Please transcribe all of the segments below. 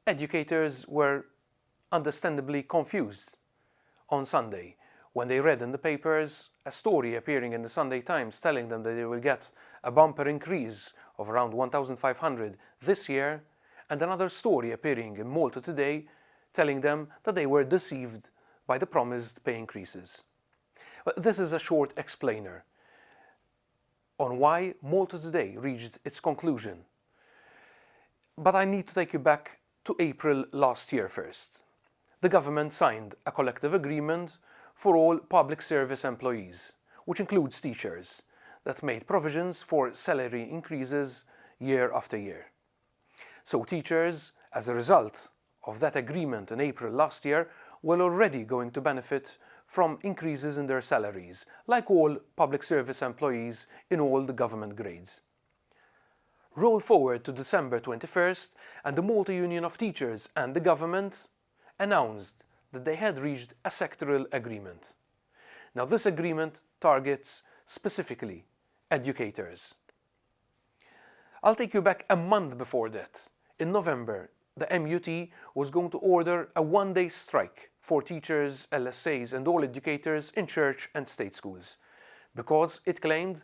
educators were understandably confused on Sunday when they read in the papers a story appearing in the Sunday Times telling them that they will get a bumper increase of around 1,500 this year, and another story appearing in MaltaToday telling them that they were deceived by the promised pay increases. But this is a short explainer on why MaltaToday reached its conclusion. But I need to take you back to April last year first. The government signed a collective agreement for all public service employees, which includes teachers, that made provisions for salary increases year after year. So teachers, as a result of that agreement in April last year, were already going to benefit from increases in their salaries, like all public service employees in all the government grades. Roll forward to December 21st, and the Malta Union of Teachers and the government announced that they had reached a sectoral agreement. Now, this agreement targets specifically educators. I'll take you back a month before that. In November, the MUT was going to order a one-day strike for teachers, LSAs and all educators in church and state schools, because it claimed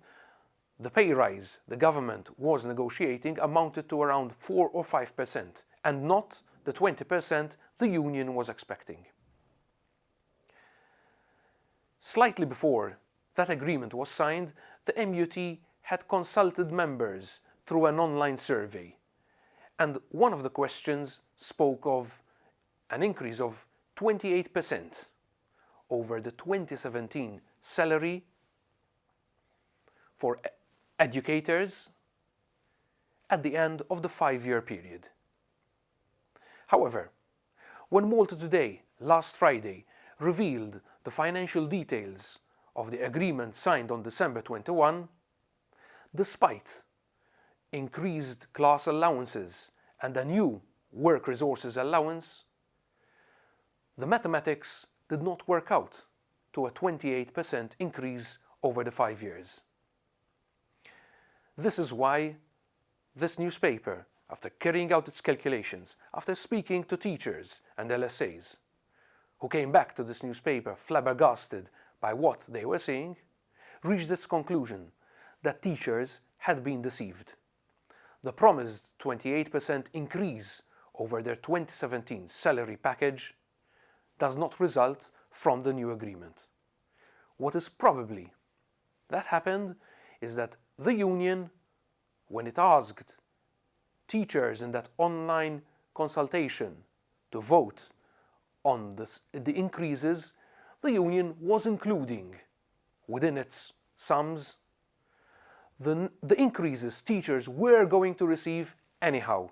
the pay rise the government was negotiating amounted to around 4 or 5% and not the 20% the union was expecting. Slightly before that agreement was signed, the MUT had consulted members through an online survey, and one of the questions spoke of an increase of 28% over the 2017 salary for educators at the end of the 5-year period. However, when MaltaToday last Friday revealed the financial details of the agreement signed on December 21, despite increased class allowances and a new work resources allowance, the mathematics did not work out to a 28% increase over the 5 years. This is why this newspaper, after carrying out its calculations, after speaking to teachers and LSAs, who came back to this newspaper flabbergasted by what they were seeing, reached its conclusion that teachers had been deceived. The promised 28% increase over their 2017 salary package does not result from the new agreement. What is probably that happened is that the union, when it asked teachers in that online consultation to vote on the increases, the union was including within its sums the increases teachers were going to receive anyhow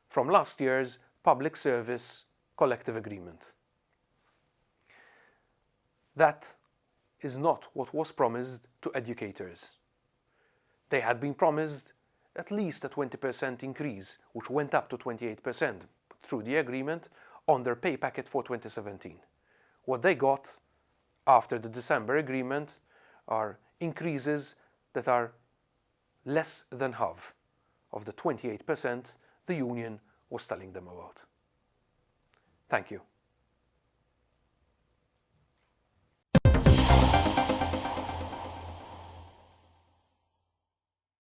from last year's public service collective agreement. That is not what was promised to educators. They had been promised at least a 20% increase, which went up to 28% through the agreement on their pay packet for 2017. What they got after the December agreement are increases that are less than half of the 28% the union was telling them about. Thank you.